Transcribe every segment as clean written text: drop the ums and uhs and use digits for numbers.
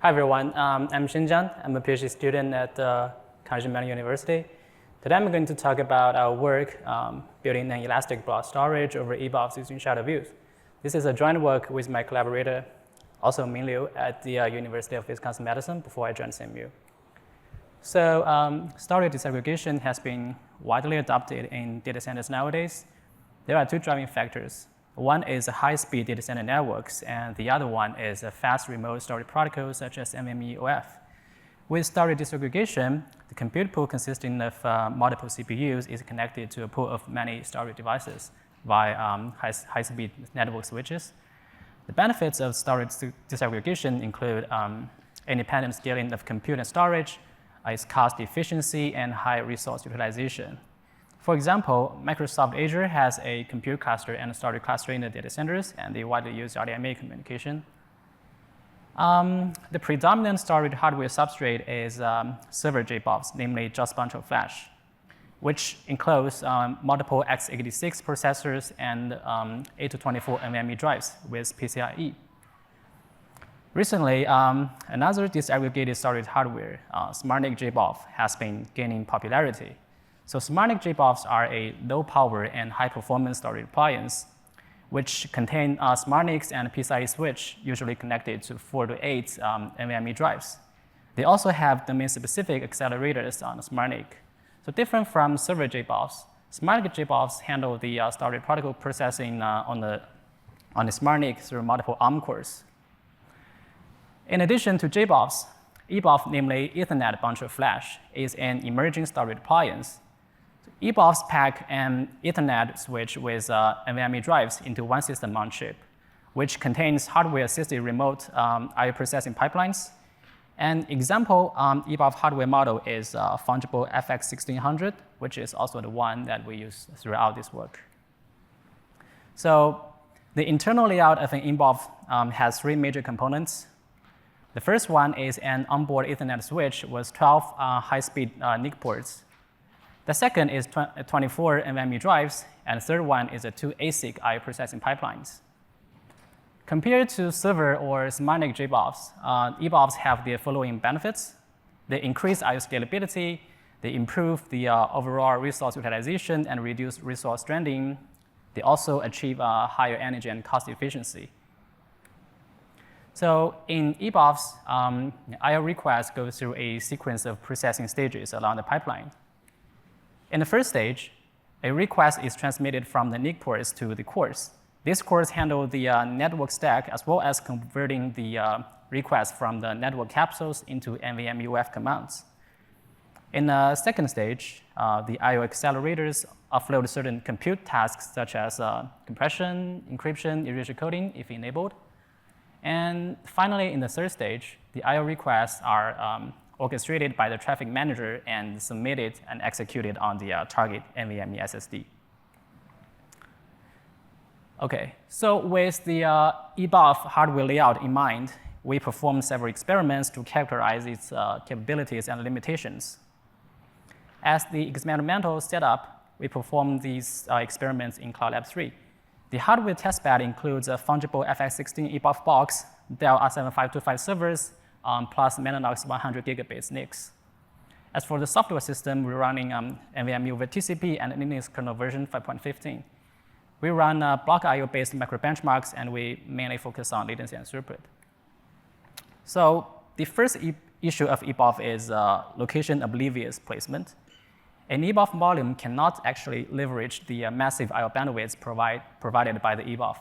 Hi everyone, I'm Jiang. I'm a PhD student at Carnegie Mellon University. Today I'm going to talk about our work building an elastic block storage over EBOFs using shadow views. This is a joint work with my collaborator, also Ming at the University of Wisconsin-Madison before I joined CMU. So storage disaggregation has been widely adopted in data centers nowadays. There are two driving factors. One is high-speed data center networks, and the other one is a fast remote storage protocols such as NVMe EBOF. With storage disaggregation, the compute pool consisting of multiple CPUs is connected to a pool of many storage devices via high-speed network switches. The benefits of storage disaggregation include independent scaling of compute and storage, its cost efficiency, and high resource utilization. For example, Microsoft Azure has a compute cluster and a storage cluster in the data centers, and they widely use RDMA communication. The predominant storage hardware substrate is server JBOFs, namely just bunch of flash, which includes multiple x86 processors and 8 to 24 NVMe drives with PCIe. Recently, another disaggregated storage hardware, SmartNIC JBOF, has been gaining popularity. So SmartNIC JBOFs are a low-power and high-performance storage appliance, which contain SmartNICs and PCIe switch, usually connected to 4 to 8 NVMe drives. They also have domain-specific accelerators on the SmartNIC. So different from server JBOFs, SmartNIC JBOFs handle the storage protocol processing on the SmartNIC through multiple ARM cores. In addition to JBOFs, EBOF, namely Ethernet bunch of flash, is an emerging storage appliance. EBOFs pack an Ethernet switch with NVMe drives into one system on chip, which contains hardware-assisted remote I/O processing pipelines. An example EBOF hardware model is Fungible FS1600, which is also the one that we use throughout this work. So the internal layout of an EBOF has three major components. The first one is an onboard Ethernet switch with 12 high-speed NIC ports. The second is 24 NVMe drives, and the third one is 2 ASIC I/O processing pipelines. Compared to server or SmartNIC JBOFs, EBOFs have the following benefits. They increase I/O scalability, they improve the overall resource utilization and reduce resource stranding. They also achieve higher energy and cost efficiency. So in EBOFs, I/O requests go through a sequence of processing stages along the pipeline. In the first stage, a request is transmitted from the NIC ports to the cores. These cores handle the network stack as well as converting the requests from the network capsules into NVMe EBOF commands. In the second stage, the I/O accelerators offload certain compute tasks such as compression, encryption, erasure coding if enabled. And finally, in the third stage, the I/O requests are orchestrated by the traffic manager and submitted and executed on the target NVMe SSD. Okay, so with the EBOF hardware layout in mind, we performed several experiments to characterize its capabilities and limitations. As the experimental setup, we performed these experiments in Cloud Lab 3. The hardware testbed includes a Fungible FS16 EBOF box, Dell R7525 servers, plus Mellon 100 gigabits NICs. As for the software system, we're running NVMe over TCP and Linux kernel version 5.15. We run block I/O-based macro benchmarks, and we mainly focus on latency and throughput. So the first issue of EBOF is location-oblivious placement. An EBOF volume cannot actually leverage the massive I/O bandwidths provided by the EBOF,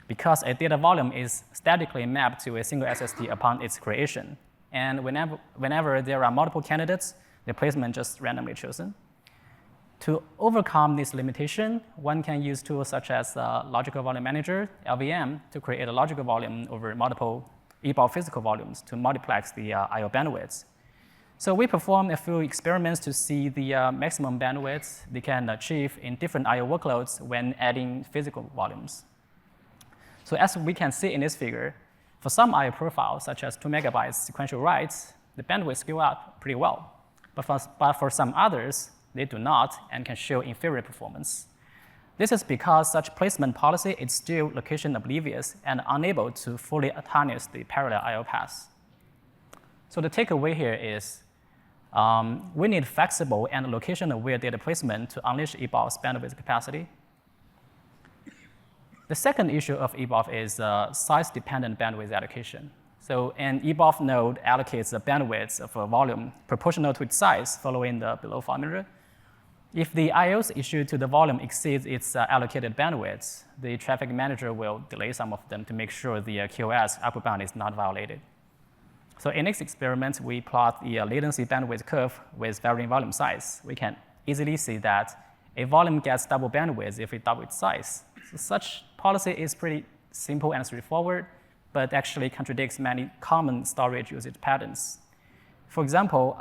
because a data volume is statically mapped to a single SSD upon its creation. And whenever there are multiple candidates, the placement just randomly chosen. To overcome this limitation, one can use tools such as Logical Volume Manager, LVM, to create a logical volume over multiple EBOF physical volumes to multiplex the I/O bandwidths. So we performed a few experiments to see the maximum bandwidth they can achieve in different I/O workloads when adding physical volumes. So as we can see in this figure, for some I/O profiles, such as 2 megabytes sequential writes, the bandwidth scale up pretty well. But for some others, they do not and can show inferior performance. This is because such placement policy is still location oblivious and unable to fully harness the parallel I/O paths. So the takeaway here is we need flexible and location-aware data placement to unleash EBOF's bandwidth capacity. The second issue of EBOF is size-dependent bandwidth allocation. So an EBOF node allocates the bandwidth of a volume proportional to its size following the below formula. If the IOs issued to the volume exceeds its allocated bandwidth, the traffic manager will delay some of them to make sure the QoS upper bound is not violated. So in this experiment, we plot the latency bandwidth curve with varying volume size. We can easily see that a volume gets double bandwidth if it doubles its size. So such policy is pretty simple and straightforward, but actually contradicts many common storage usage patterns. For example,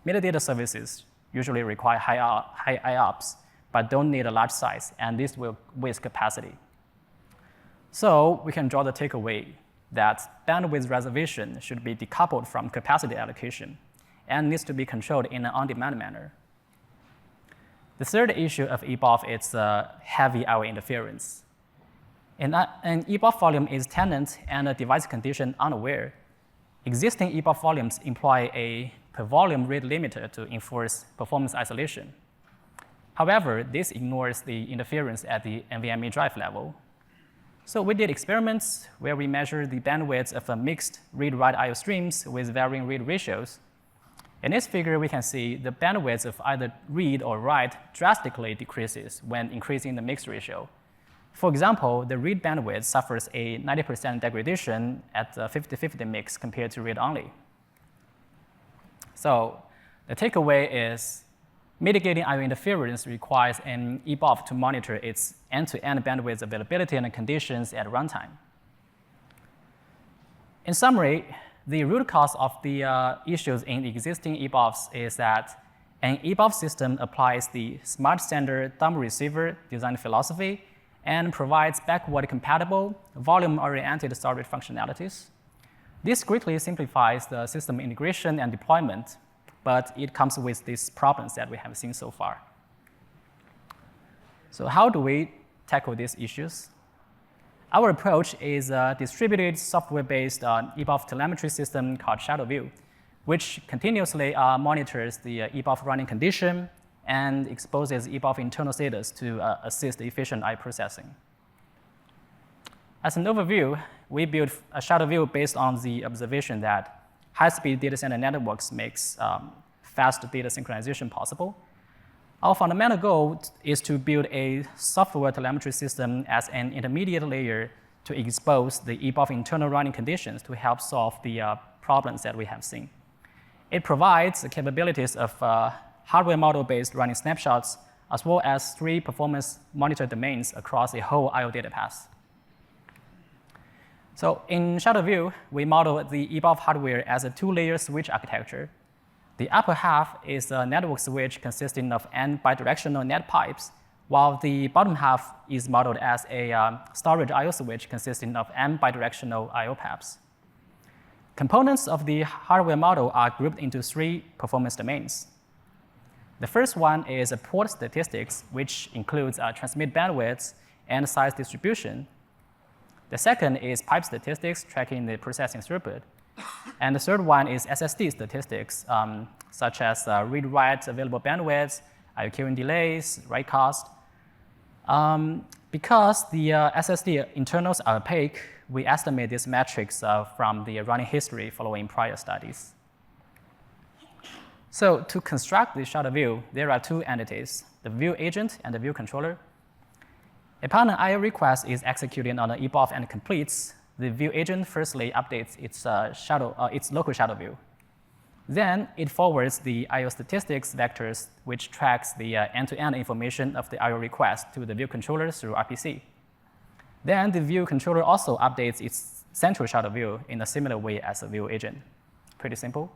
metadata services usually require high IOPS, but don't need a large size, and this will waste capacity. So we can draw the takeaway that bandwidth reservation should be decoupled from capacity allocation and needs to be controlled in an on-demand manner. The third issue of EBOF is heavy IO interference. An EBOF volume is tenant and a device condition unaware. Existing EBOF volumes employ a per volume rate limiter to enforce performance isolation. However, this ignores the interference at the NVMe drive level. So we did experiments where we measured the bandwidth of a mixed read-write IO streams with varying read ratios. In this figure, we can see the bandwidth of either read or write drastically decreases when increasing the mix ratio. For example, the read bandwidth suffers a 90% degradation at the 50-50 mix compared to read-only. So the takeaway is mitigating IO interference requires an EBOF to monitor its end-to-end bandwidth availability and conditions at runtime. In summary, the root cause of the issues in existing EBOFs is that an EBOF system applies the smart sender dumb receiver design philosophy and provides backward-compatible, volume-oriented storage functionalities. This greatly simplifies the system integration and deployment, but it comes with these problems that we have seen so far. So how do we tackle these issues? Our approach is a distributed software-based EBOF telemetry system called ShadowView, which continuously monitors the EBOF running condition and exposes EBOF internal status to assist efficient IO processing. As an overview, we built a ShadowView based on the observation that high-speed data center networks makes fast data synchronization possible. Our fundamental goal is to build a software telemetry system as an intermediate layer to expose the EBOF internal running conditions to help solve the problems that we have seen. It provides the capabilities of hardware model-based running snapshots, as well as 3 performance monitor domains across a whole IO data path. So in ShadowView, we model the EBOF hardware as a 2-layer switch architecture. The upper half is a network switch consisting of n bidirectional net pipes, while the bottom half is modeled as a storage IO switch consisting of n bidirectional IO paths. Components of the hardware model are grouped into 3 performance domains. The first one is port statistics, which includes transmit bandwidth and size distribution. The second is pipe statistics, tracking the processing throughput. And the third one is SSD statistics, such as read-write available bandwidth, IO queuing delays, write cost. Because the SSD internals are opaque, we estimate these metrics from the running history following prior studies. So to construct the ShadowView, there are 2 entities, the view agent and the view controller. Upon an IO request is executed on an EBOF and completes, the view agent firstly updates its local ShadowView. Then it forwards the IO statistics vectors, which tracks the end-to-end information of the IO request to the view controller through RPC. Then the view controller also updates its central ShadowView in a similar way as the view agent. Pretty simple.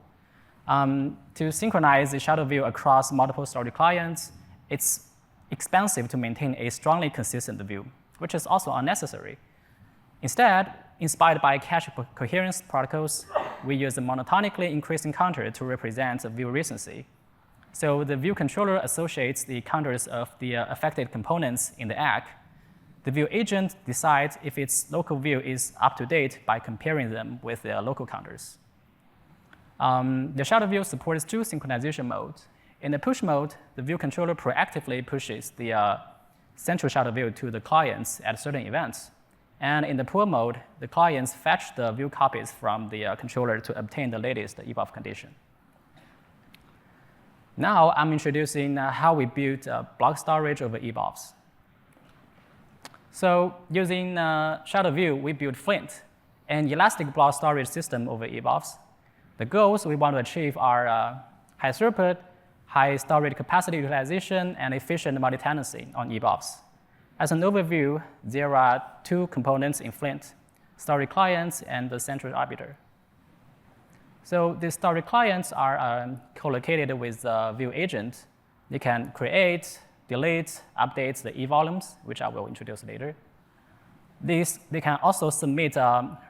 To synchronize the ShadowView across multiple storage clients, it's expensive to maintain a strongly consistent view, which is also unnecessary. Instead, inspired by cache coherence protocols, we use a monotonically increasing counter to represent the view recency. So the view controller associates the counters of the affected components in the ACK. The view agent decides if its local view is up to date by comparing them with their local counters. The shadow view supports 2 synchronization modes. In the push mode, the view controller proactively pushes the central shadow view to the clients at certain events. And in the pull mode, the clients fetch the view copies from the controller to obtain the latest EBOF condition. Now I'm introducing how we build block storage over EBOFs. So using shadow view, we built Flint, an elastic block storage system over EBOFs. The goals we want to achieve are high throughput, high storage capacity utilization, and efficient multi-tenancy on EBOFs. As an overview, there are 2 components in Flint, storage clients and the central arbiter. So the storage clients are co-located with the view agent. They can create, delete, update the e-volumes, which I will introduce later. They can also submit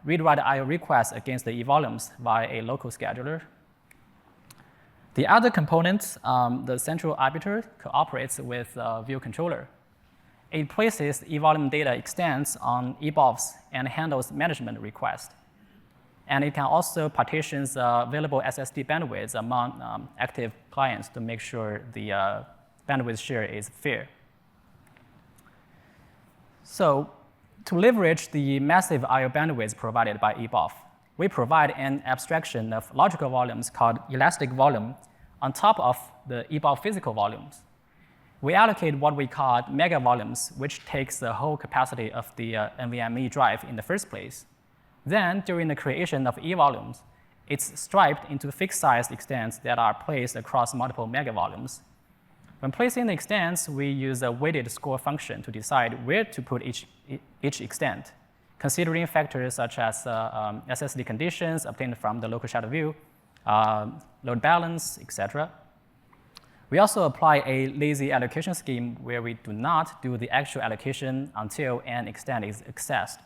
read-write I/O requests against the e-volumes via a local scheduler. The other component, the central arbiter, cooperates with the view controller. It places e-volume data extents on EBOFs and handles management requests. And it can also partition available SSD bandwidth among active clients to make sure the bandwidth share is fair. So to leverage the massive I/O bandwidth provided by EBOF, we provide an abstraction of logical volumes called elastic volume on top of the EBOF physical volumes. We allocate what we call mega volumes, which takes the whole capacity of the NVMe drive in the first place. Then, during the creation of e-volumes, it's striped into fixed-size extents that are placed across multiple mega volumes. When placing the extents, we use a weighted score function to decide where to put each extent, considering factors such as SSD conditions obtained from the local shadow view, load balance, etc. We also apply a lazy allocation scheme where we do not do the actual allocation until an extent is accessed.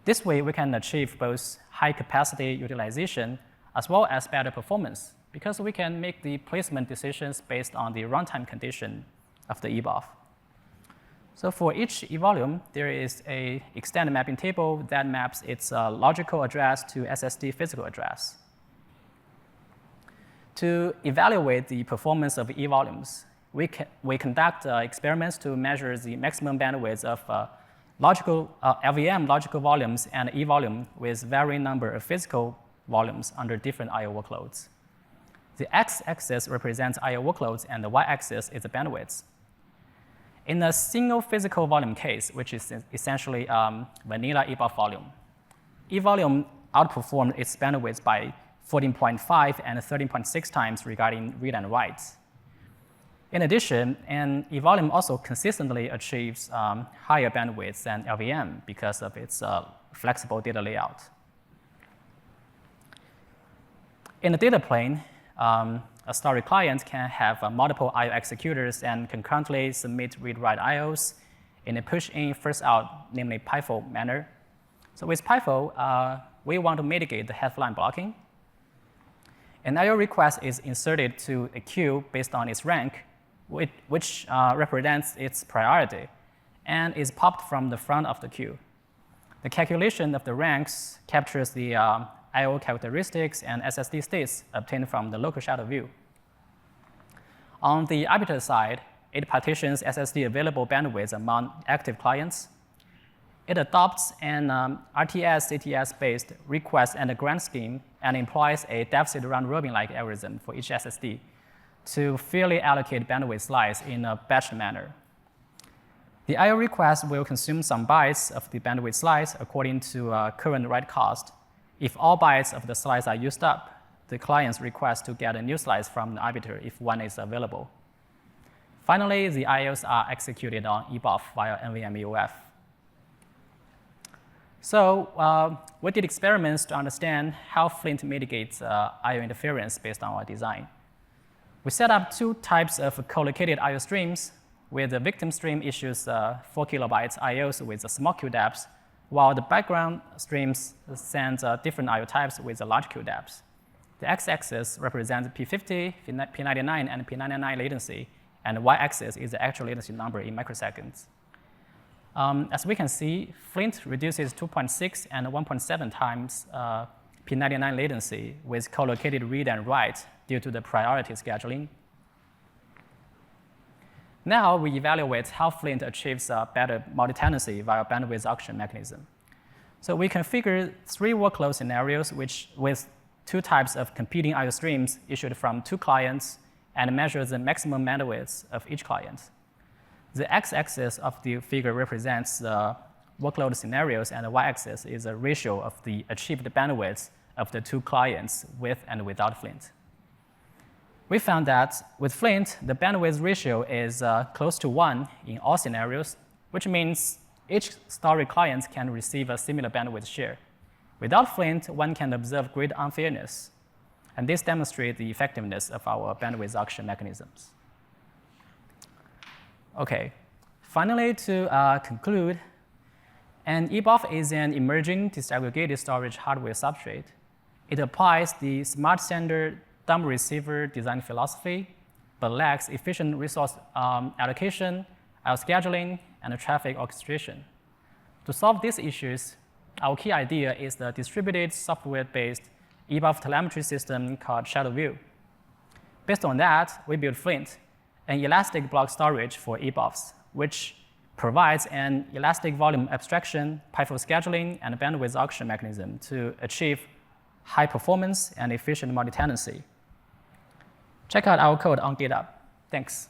This way, we can achieve both high capacity utilization as well as better performance, because we can make the placement decisions based on the runtime condition of the EBOF. So for each e-volume, there is an extent mapping table that maps its logical address to SSD physical address. To evaluate the performance of e-volumes, we conduct experiments to measure the maximum bandwidth of LVM logical volumes and e-volume with varying number of physical volumes under different I/O workloads. The x-axis represents I/O workloads, and the y-axis is the bandwidth. In a single physical volume case, which is essentially vanilla EBOF volume, e-volume outperformed its bandwidth by 14.5 and 13.6 times regarding read and writes. In addition, an e-volume also consistently achieves higher bandwidth than LVM because of its flexible data layout. In the data plane, a storage client can have multiple I/O executors and concurrently submit read-write I/Os in a push-in, first-out, namely PIFO manner. So with PIFO, we want to mitigate the headline blocking. An I/O request is inserted to a queue based on its rank, which represents its priority, and is popped from the front of the queue. The calculation of the ranks captures the I/O characteristics and SSD states obtained from the local shadow view. On the arbiter side, it partitions SSD available bandwidth among active clients. It adopts an RTS-CTS-based request and a grant scheme and employs a deficit round-robin-like algorithm for each SSD to fairly allocate bandwidth slice in a batched manner. The I/O request will consume some bytes of the bandwidth slice according to current write cost. If all bytes of the slice are used up, the client's request to get a new slice from the arbiter if one is available. Finally, the I/Os are executed on EBOF via NVMe EBOF. So we did experiments to understand how Flint mitigates I/O interference based on our design. We set up 2 types of co-located I/O streams, where the victim stream issues 4 kilobytes I/Os with the small QDAPs, while the background streams send different I/O types with the large QDAPs. The x-axis represents P50, P99, and P99 latency, and the y-axis is the actual latency number in microseconds. As we can see, Flint reduces 2.6 and 1.7 times P99 latency with co-located read and write due to the priority scheduling. Now we evaluate how Flint achieves a better multi-tenancy via bandwidth auction mechanism. So we configure 3 workload scenarios with 2 types of competing I/O streams issued from 2 clients and measure the maximum bandwidth of each client. The x-axis of the figure represents the workload scenarios, and the y-axis is a ratio of the achieved bandwidth of the 2 clients with and without Flint. We found that with Flint, the bandwidth ratio is close to 1 in all scenarios, which means each storage client can receive a similar bandwidth share. Without Flint, one can observe great unfairness, and this demonstrates the effectiveness of our bandwidth auction mechanisms. Okay, finally, to conclude, an EBOF is an emerging disaggregated storage hardware substrate. It applies the smart sender dumb receiver design philosophy, but lacks efficient resource allocation, scheduling, and traffic orchestration. To solve these issues, our key idea is the distributed software-based EBOF telemetry system called ShadowView. Based on that, we built Flint, an elastic block storage for EBOFs, which provides an elastic volume abstraction, pipe scheduling, and bandwidth auction mechanism to achieve high performance and efficient multi-tenancy. Check out our code on GitHub. Thanks.